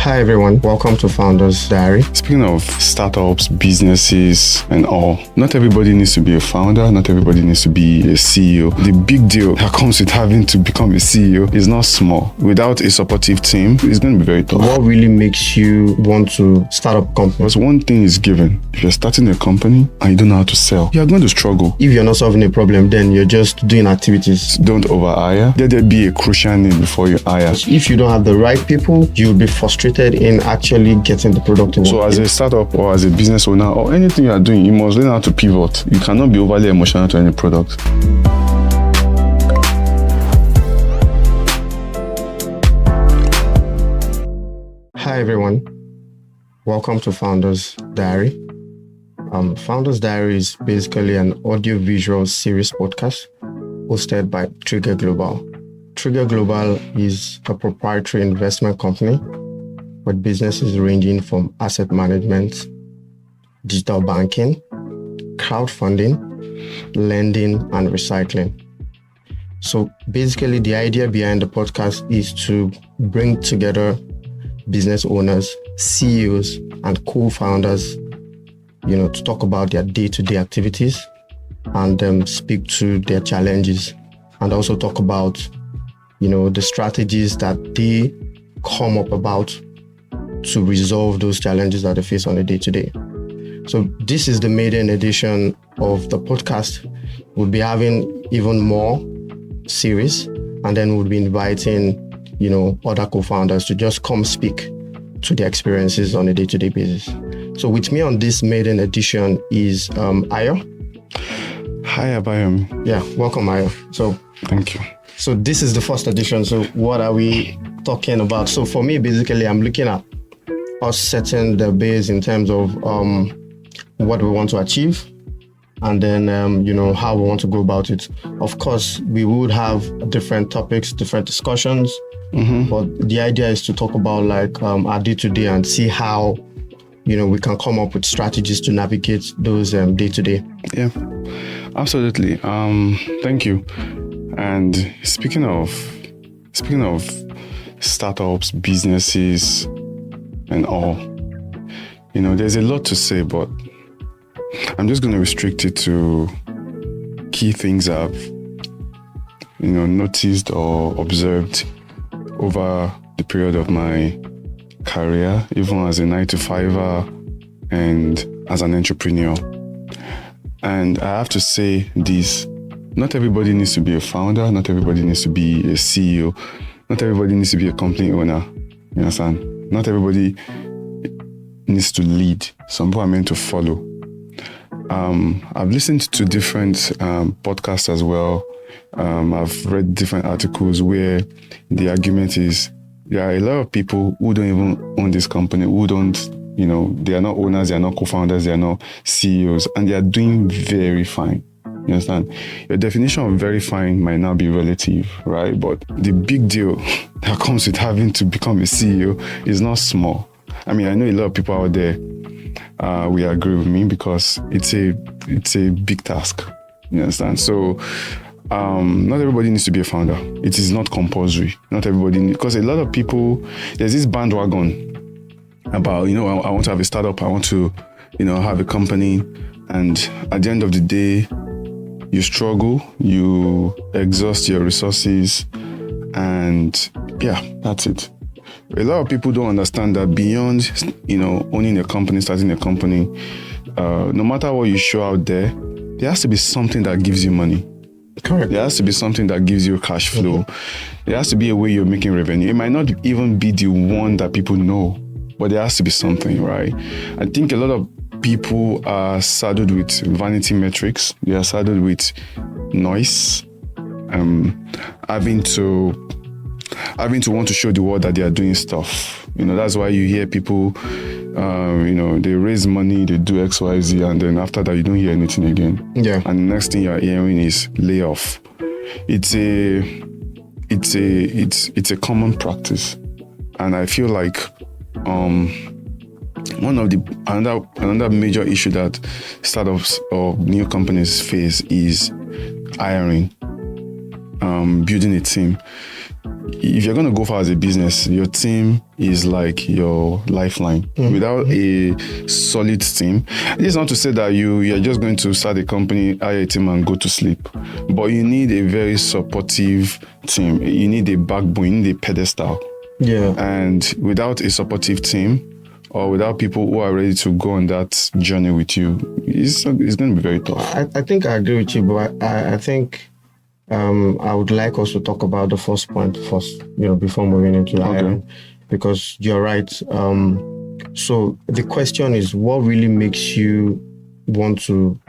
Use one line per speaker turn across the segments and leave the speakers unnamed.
Hi everyone, welcome to Founders Diary.
Speaking of startups, businesses and all, not everybody needs to be a founder, not everybody needs to be a CEO. The big deal that comes with having to become a CEO is not small. Without a supportive team, it's going to be very tough.
What really makes you want to start up a company?
Because one thing is given. If you're starting a company and you don't know how to sell, you're going to struggle.
If you're not solving a problem, then you're just doing activities.
Don't overhire. Let there be a crucial need before you hire.
If you don't have the right people, you'll be frustrated in actually getting the product to work.
So as a startup or as a business owner or anything you are doing, you must learn how to pivot. You cannot be overly emotional to any product.
Hi everyone, welcome to Founders Diary. Founders Diary is basically an audio-visual series podcast hosted by Trigger Global. Trigger Global is a proprietary investment company with businesses ranging from asset management, digital banking, crowdfunding, lending, and recycling. So basically, the idea behind the podcast is to bring together business owners, CEOs, and co-founders, to talk about their day-to-day activities and speak to their challenges, and also talk about, the strategies that they come up about to resolve those challenges that they face on a day-to-day. So this is the maiden edition of the podcast. We'll be having even more series, and then we'll be inviting, other co-founders to just come speak to their experiences on a day-to-day basis. So with me on this maiden edition is Ayo.
Hi, Abayom.
Yeah, welcome, Ayo. So
thank you. So
this is the first edition. So what are we talking about? So for me, basically, I'm looking at us setting the base in terms of what we want to achieve, and then how we want to go about it. Of course, we would have different topics, different discussions, but the idea is to talk about our day-to-day and see how we can come up with strategies to navigate those day-to-day.
Yeah, absolutely. Thank you. And speaking of startups, businesses and all, there's a lot to say, but I'm just going to restrict it to key things I've noticed or observed over the period of my career, even as a 9-to-5er and as an entrepreneur. And I have to say this: not everybody needs to be a founder, not everybody needs to be a CEO, not everybody needs to be a company owner. You understand? Not everybody needs to lead. Some people are meant to follow. I've listened to different podcasts as well. I've read different articles where the argument is there are a lot of people who don't even own this company, who don't, they are not owners, they are not co-founders, they are not CEOs, and they are doing very fine. You understand? Your definition of very fine might not be relative, right? But the big deal that comes with having to become a CEO is not small. I mean, I know a lot of people out there will agree with me because it's a big task. You understand? So not everybody needs to be a founder. It is not compulsory. Not everybody because a lot of people, there's this bandwagon about, I want to have a startup, I want to, have a company, and at the end of the day, you struggle, you exhaust your resources, and yeah, that's it. A lot of people don't understand that beyond, owning a company, starting a company, no matter what you show out there has to be something that gives you money.
Correct.
There has to be something that gives you cash flow. There has to be a way you're making revenue. It might not even be the one that people know, but there has to be something, right? I think a lot of people are saddled with vanity metrics. They are saddled with noise, having to want to show the world that they are doing stuff. That's why you hear people, they raise money, they do X, Y, Z, and then after that you don't hear anything again.
Yeah.
And the next thing you're hearing is layoff. It's a common practice, and I feel like one of another major issue that startups or new companies face is hiring, building a team. if you're going to go far as a business, your team is like your lifeline. Without a solid team, this is not to say that you're just going to start a company, hire a team and go to sleep. But you need a very supportive team. You need a backbone, you need a pedestal.
Yeah.
And without a supportive team, or without people who are ready to go on that journey with you, it's going to be very tough.
I think I agree with you, but I think I would like us to talk about the first point first, before moving into the hiring, because you're right. So the question is, what really makes you want to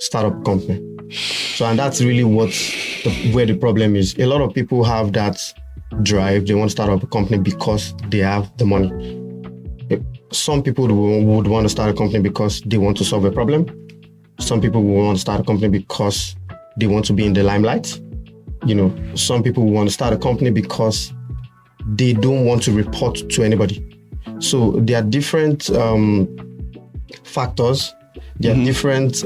start up a company? So, and that's really where the problem is. A lot of people have that drive. They want to start up a company because they have the money. Some people would want to start a company because they want to solve a problem. Some people will want to start a company because they want to be in the limelight. Some people want to start a company because they don't want to report to anybody. So there are different factors. There are different,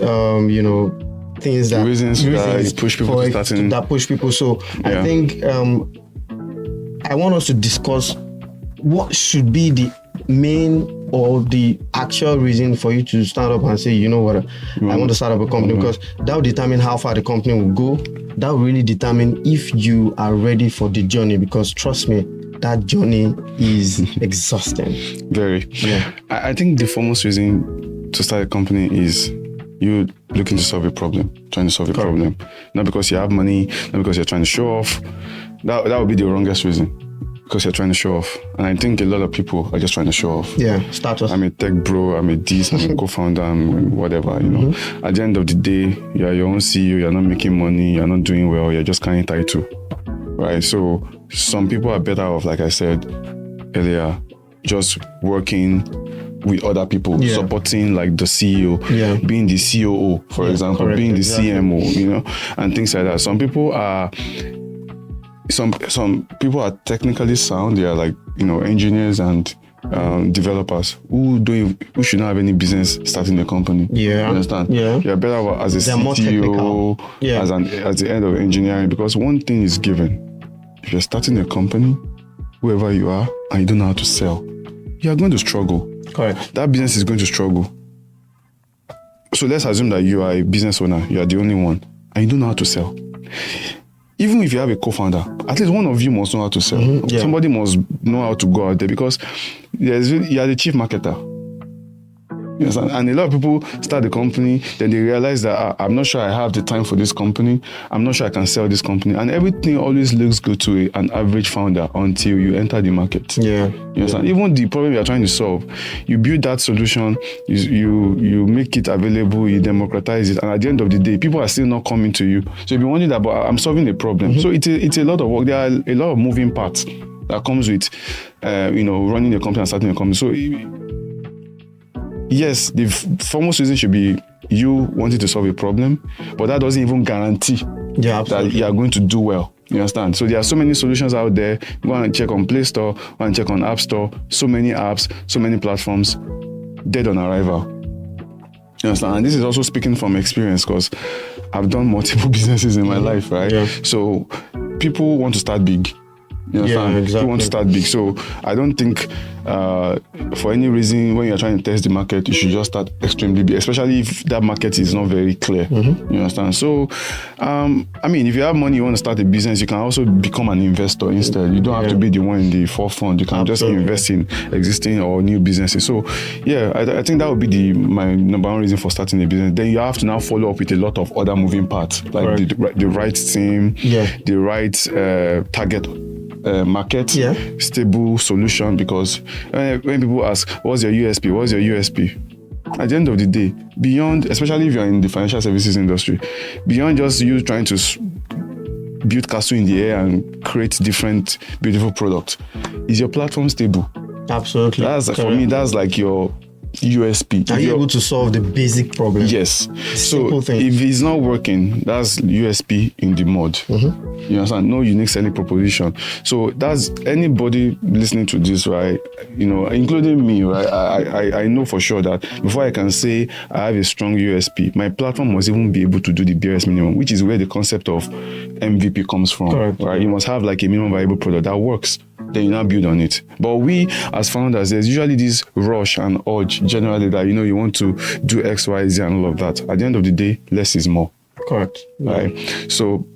things that
reasons that push people to starting.
That push people. So I think I want us to discuss what should be the main or the actual reason for you to start up and say, you know what, I want to start up a company, because that will determine how far the company will go. That will really determine if you are ready for the journey, because trust me, that journey is exhausting.
Very. Yeah. I think the foremost reason to start a company is you looking to solve a problem, trying to solve a problem. Not because you have money, not because you're trying to show off. That would be the wrongest reason. Because you're trying to show off. And I think a lot of people are just trying to show off.
Yeah, status.
I'm a tech bro, I'm a this, I'm a co-founder, I'm whatever, At the end of the day, you're your own CEO, you're not making money, you're not doing well, you're just carrying title, right? So some people are better off, like I said earlier, just working with other people, supporting like the CEO, being the COO, for example, being the CMO, and things like that. Some people are technically sound. They are like, engineers and developers who should not have any business starting a company. Yeah. You understand? Yeah. You're better as a CTO, as the head of engineering, because one thing is given. If you're starting a company, whoever you are, and you don't know how to sell, you are going to struggle.
Correct.
That business is going to struggle. So let's assume that you are a business owner, you are the only one, and you don't know how to sell. Even if you have a co-founder, at least one of you must know how to sell. Somebody must know how to go out there, because you are the chief marketer. Yes, and a lot of people start the company, then they realize that I'm not sure I have the time for this company. I'm not sure I can sell this company. And everything always looks good to an average founder until you enter the market.
Yeah.
Yes, and even the problem you're trying to solve, you build that solution, you make it available, you democratize it, and at the end of the day, people are still not coming to you. So you'll be wondering that, but I'm solving a problem. So it's a lot of work. There are a lot of moving parts that comes with, running a company and starting a company. So yes, the foremost reason should be you wanting to solve a problem, but that doesn't even guarantee that you are going to do well. You understand? So there are so many solutions out there. Go and check on Play Store, go and check on App Store. So many apps, so many platforms, dead on arrival. You understand? And this is also speaking from experience, because I've done multiple businesses in my life, right? Yeah. So people want to start big. You understand? Yeah, exactly. You want to start big. So I don't think for any reason, when you're trying to test the market, you should just start extremely big, especially if that market is not very clear. You understand? So, if you have money, you want to start a business, you can also become an investor instead. You don't have to be the one in the forefront. You can just invest in existing or new businesses. So, I think that would be my number one reason for starting a business. Then you have to now follow up with a lot of other moving parts, like the right team, the right target market, stable solution, because when people ask, what's your USP? At the end of the day, beyond, especially if you're in the financial services industry, beyond just you trying to build castle in the air and create different beautiful products, is your platform stable?
Absolutely.
For me, that's like USP.
Are you able to solve the basic problem?
Yes.
Simple
So
thing.
if it's not working, that's USP in the mud. You understand? No unique selling proposition. So that's anybody listening to this, right? You know, including me, right? I know for sure that before I can say I have a strong USP, my platform must even be able to do the barest minimum, which is where the concept of MVP comes from.
Correct.
Right? You must have like a minimum viable product that works. Then you now build on it. But we as founders, there's usually this rush and urge generally that, you know, you want to do X, Y, Z and all of that. At the end of the day, less is more.
Correct.
Right? So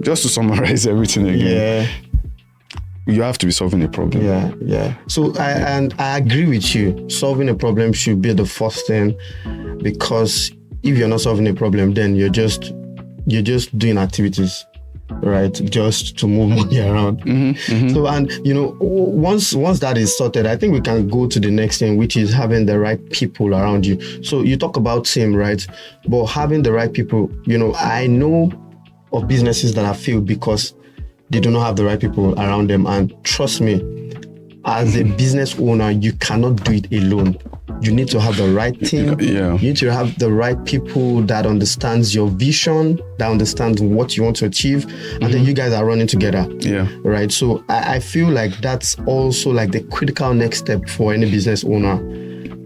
just to summarize everything again, you have to be solving a problem.
Yeah. So I agree with you. Solving a problem should be the first thing, because if you're not solving a problem, then you're just doing activities, right? Just to move money around. So, and you know, once that is sorted, I think we can go to the next thing, which is having the right people around you. So you talk about team, right? But having the right people, you know, I know of businesses that have failed because they do not have the right people around them. And trust me, as a business owner, you cannot do it alone. You need to have the right team.
Yeah.
You need to have the right people that understands your vision, that understands what you want to achieve, and then you guys are running together.
Yeah.
Right. So I feel like that's also like the critical next step for any business owner,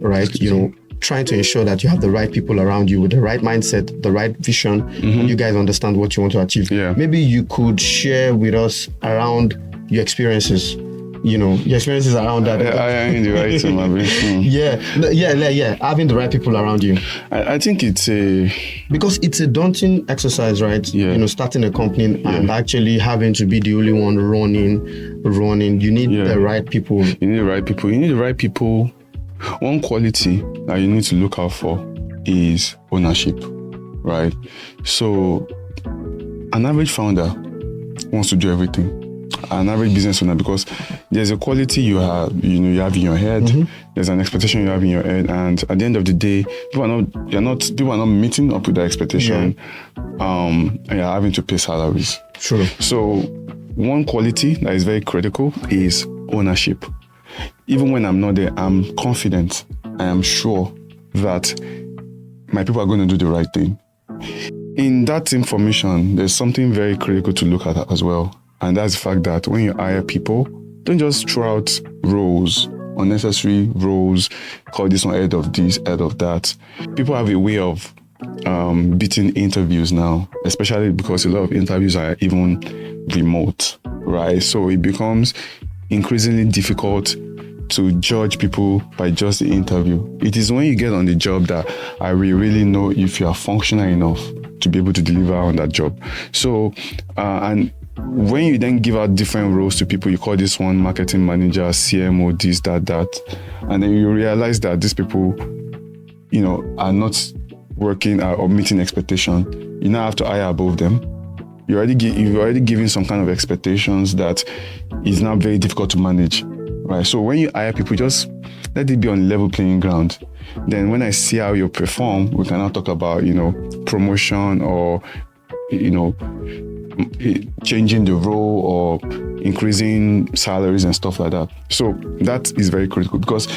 right? You know, trying to ensure that you have the right people around you with the right mindset, the right vision, and you guys understand what you want to achieve.
Yeah.
Maybe you could share with us around your experiences. You know, your experiences around that.
I am the right team,
Yeah. Having the right people around you.
I think
because it's a daunting exercise, right?
Yeah.
You know, starting a company and actually having to be the only one running. You need the right people.
You need the right people. One quality that you need to look out for is ownership, right? So an average founder wants to do everything. An average business owner, because there's a quality you have in your head, there's an expectation you have in your head, and at the end of the day, people are not meeting up with that expectation, and you're having to pay salaries.
True.
So one quality that is very critical is ownership. Even when I'm not there, I'm confident, I am sure that my people are going to do the right thing. In that information, there's something very critical to look at as well. And that's the fact that when you hire people, don't just throw out roles, unnecessary roles, call this one head of this, head of that. People have a way of beating interviews now, especially because a lot of interviews are even remote, right? So it becomes increasingly difficult to judge people by just the interview. It is when you get on the job that I will really know if you are functional enough to be able to deliver on that job. So, and when you then give out different roles to people, you call this one marketing manager, CMO, this, that, and then you realize that these people, you know, are not working or meeting expectation. You now have to hire above them. You've already given some kind of expectations that is now very difficult to manage, right? So when you hire people, just let it be on level playing ground. Then when I see how you perform, we can now talk about, you know, promotion or, you know, changing the role or increasing salaries and stuff like that. So that is very critical, because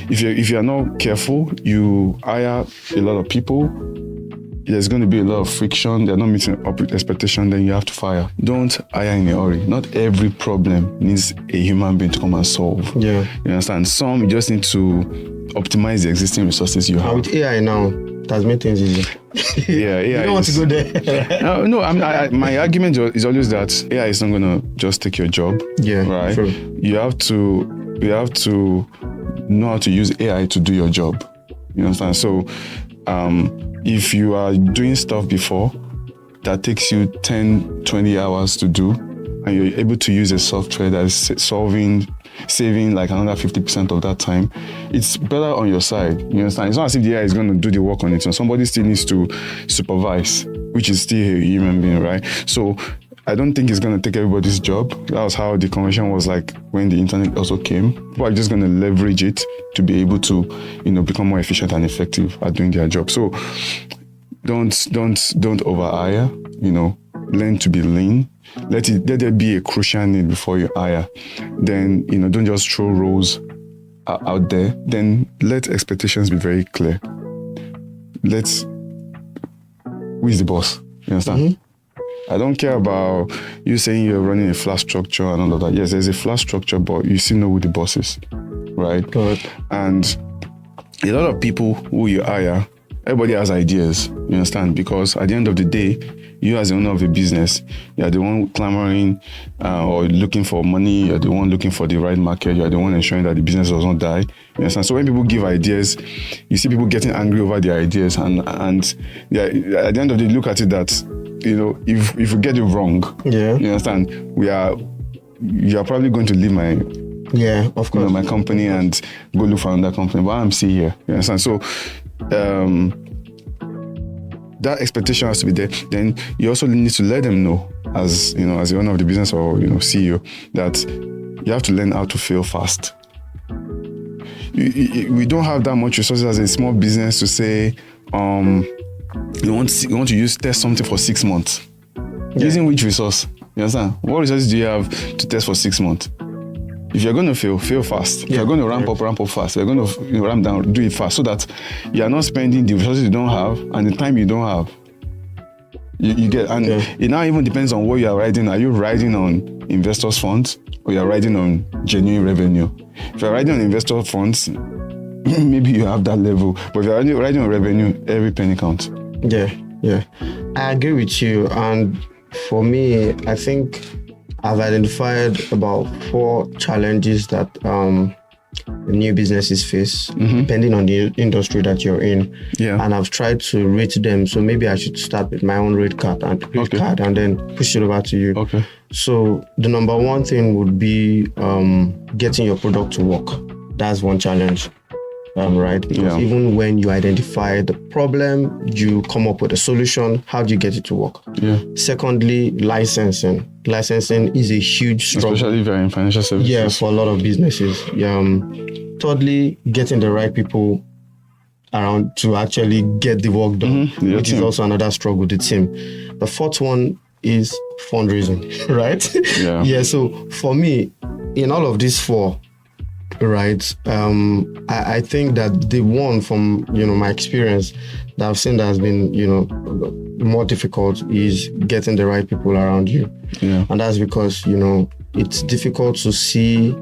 if you're not careful, you hire a lot of people, there's going to be a lot of friction, they're not meeting up with expectation, then you have to fire. Don't hire in a hurry. Not every problem needs a human being to come and solve.
Yeah.
You understand? Some you just need to optimize the existing resources you have.
And with AI now, it has made things easy.
Yeah, AI.
You don't want to go there.
My argument is always that AI is not going to just take your job.
Yeah,
right.
true.
You have to know how to use AI to do your job. You understand? So, if you are doing stuff before that takes you 10, 20 hours to do, and you're able to use a software that is saving like another 50% of that time, it's better on your side. You understand? It's not as if the AI is going to do the work on it. So somebody still needs to supervise, which is still a human being, right? So I don't think it's going to take everybody's job. That was how the convention was like when the internet also came. People are just going to leverage it to be able to, you know, become more efficient and effective at doing their job. So don't overhire, you know, learn to be lean. Let there be a crucial need before you hire. Then, you know, don't just throw roles out there, then let expectations be very clear. Who is the boss? You understand? I don't care about you saying you're running a flat structure and all of that. Yes, there's a flat structure, but you still know who the boss is, right?
Correct.
And a lot of people who you hire, everybody has ideas, you understand? Because at the end of the day, you as the owner of a business, you're the one clamoring or looking for money, you're the one looking for the right market, you're the one ensuring that the business does not die, you understand? So when people give ideas, you see people getting angry over their ideas, and yeah, at the end of the day, look at it that, you know, if we get it wrong,
Yeah.
you understand, you're probably going to leave my
of course,
my company and go look for another company, but I'm still here, you understand? So that expectation has to be there. Then you also need to let them know, as you know, as the owner of the business or CEO, that you have to learn how to fail fast. We don't have that much resources as a small business to say you want to test something for 6 months. Using which resource? You understand? What resources do you have to test for 6 months? If you're going to fail fast. If you're going to ramp up fast. If you're going to ramp down, do it fast, so that you are not spending the resources you don't have and the time you don't have. You get, and it now even depends on what you are riding. Are you riding on investors' funds or you're riding on genuine revenue? If you're riding on investor funds, maybe you have that level. But if you're riding on revenue, every penny counts.
Yeah. I agree with you. And for me, I think I've identified about 4 challenges that new businesses face, depending on the industry that you're in.
Yeah.
And I've tried to rate them. So maybe I should start with my own rate card and then push it over to you.
Okay.
So the number 1 thing would be getting your product to work. That's one challenge. Right? Because even when you identify the problem, you come up with a solution. How do you get it to work?
Yeah.
Secondly, licensing. Licensing is a huge struggle.
Especially if you're in financial services.
Yeah, for a lot of businesses. Thirdly, getting the right people around to actually get the work done, which is also another struggle with the team. The 4th one is fundraising, right?
Yeah.
So for me, in all of these 4, right, I think that the one from my experience that I've seen that has been more difficult is getting the right people around you. And that's because it's difficult to see,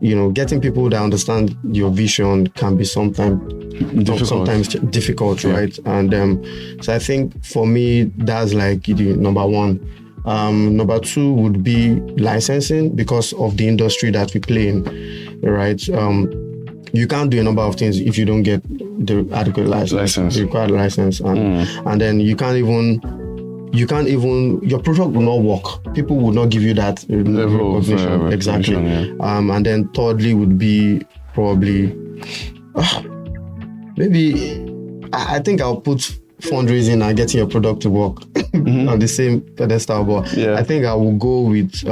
getting people that understand your vision can be sometimes difficult, right? And so I think for me that's like the number 1. Number 2 would be licensing, because of the industry that we play in, right? You can't do a number of things if you don't get the adequate license. The required license, and then you can't even your product will not work. People will not give you that level of recognition. Exactly. And then thirdly would be probably maybe I think I'll put fundraising and getting your product to work on the same pedestal, but I think I will go with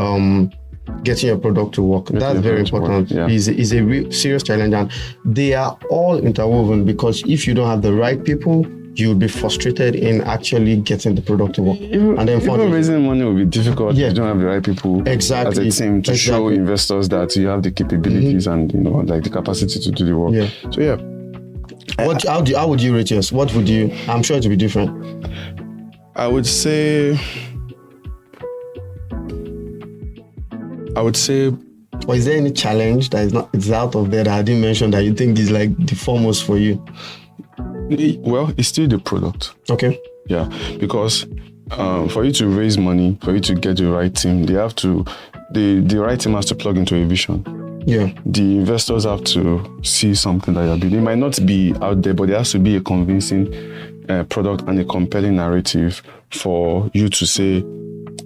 getting your product to work. That's very important. It's a real serious challenge, and they are all interwoven, because if you don't have the right people, you'll be frustrated in actually getting the product to work.
Even raising money will be difficult if you don't have the right people as a team to show investors that you have the capabilities and like the capacity to do the work. So how would you rate yours? What would you? I'm sure it will be different. I would say.
Or is there any challenge that is out of there that I didn't mention that you think is like the foremost for you?
Well, it's still the product.
Okay.
Yeah, because for you to raise money, for you to get the right team, the right team has to plug into a vision.
Yeah.
The investors have to see something that you're building. It might not be out there, but there has to be a convincing product and a compelling narrative for you to say,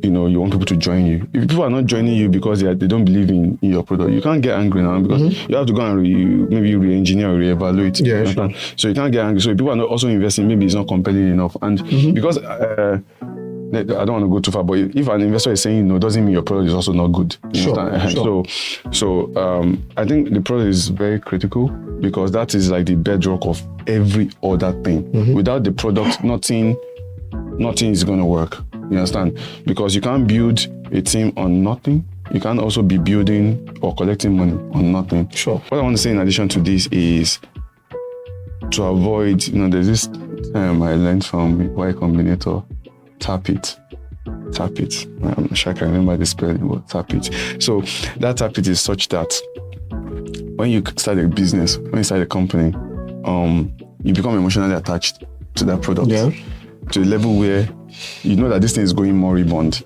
you want people to join you. If people are not joining you because they don't believe in your product, you can't get angry now, because you have to go and maybe re-engineer or re-evaluate.
Yeah, sure.
So you can't get angry. So if people are not also investing, maybe it's not compelling enough. And because I don't want to go too far, but if an investor is saying no, doesn't mean your product is also not good.
Sure.
So I think the product is very critical, because that is like the bedrock of every other thing. Without the product, nothing is going to work. You understand? Because you can't build a team on nothing. You can't also be building or collecting money on nothing.
Sure.
What I want to say in addition to this is to avoid, there's this term I learned from Y Combinator, tap it. I'm not sure I can remember the spelling, but tap it. So that tap it is such that when you start a business, when you start a company, you become emotionally attached to that product.
Yeah.
To the level where you know that this thing is going moribund,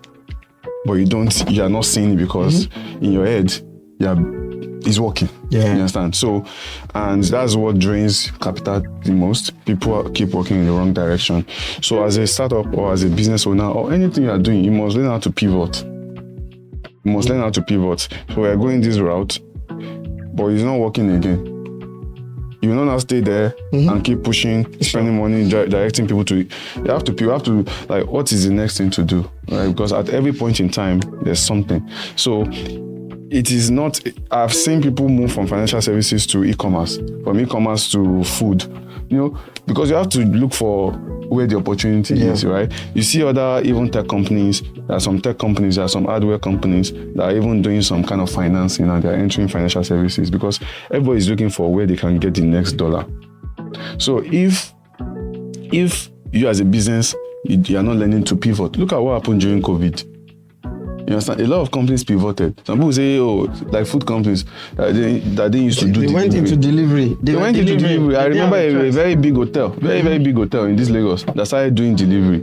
but you are not seeing it because in your head, it's working.
Yeah.
You understand? So, and that's what drains capital the most. People keep working in the wrong direction. So as a startup or as a business owner or anything you are doing, you must learn how to pivot. So we are going this route, but it's not working again. You will not now stay there and keep pushing, spending money, directing people to it. You have to like, what is the next thing to do? Right? Because at every point in time, there's something. So it is not, I've seen people move from financial services to e-commerce, from e-commerce to food, because you have to look for where the opportunity is, right? You see other even tech companies, there are some tech companies, there are some hardware companies that are even doing some kind of financing and they're entering financial services because everybody is looking for where they can get the next dollar. So if you as a business, you are not learning to pivot, look at what happened during COVID. You understand? A lot of companies pivoted. Some people say, like food companies that they used to do.
They went into delivery.
They went into delivery. I remember a very big hotel, very big hotel in this Lagos that started doing delivery.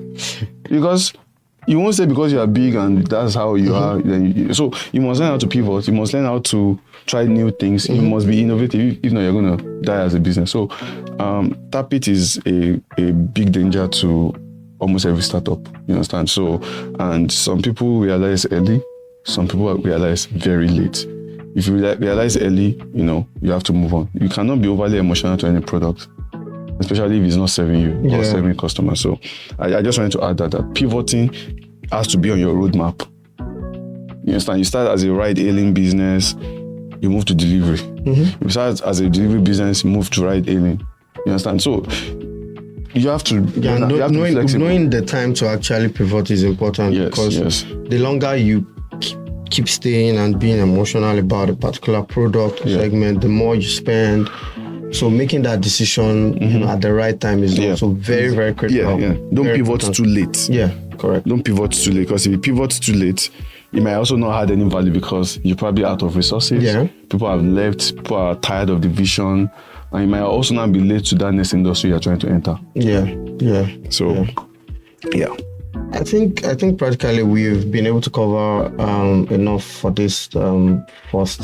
Because you won't say because you are big and that's how you are. So you must learn how to pivot. You must learn how to try new things. You must be innovative. If not, you're going to die as a business. So tap it is a big danger to almost every startup, you understand? So, and some people realize early, some people realize very late. If you realize early, you have to move on. You cannot be overly emotional to any product, especially if it's not serving you or serving customers. So I just wanted to add that pivoting has to be on your roadmap. You understand? You start as a ride-hailing business, you move to delivery. You start as a delivery business, you move to ride-hailing. You understand? So you have to
knowing the time to actually pivot is important because the longer you keep staying and being emotional about a particular product segment, the more you spend. So making that decision at the right time is also very, very critical.
Don't pivot too late.
Yeah, correct.
Don't pivot too late because if you pivot too late, it might also not have any value because you're probably out of resources. Yeah. People have left. People are tired of the vision. And you might also not be late to that next industry you're trying to enter. So,
I think practically we've been able to cover enough for this first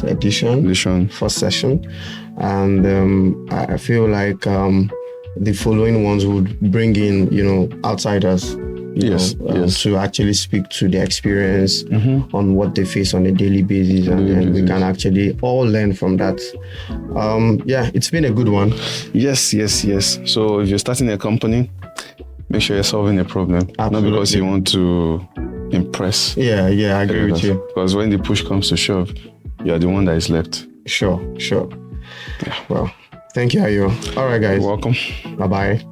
session. And I feel like the following ones would bring in, outsiders. To actually speak to their experience on what they face on a daily basis, and then we can actually all learn from that. It's been a good one.
Yes. So if you're starting a company, make sure you're solving a problem, not because you want to impress.
I agree with you.
Because when the push comes to shove, you're the one that is left.
Sure. Well, thank you, Ayo. All right, guys.
You're welcome.
Bye-bye.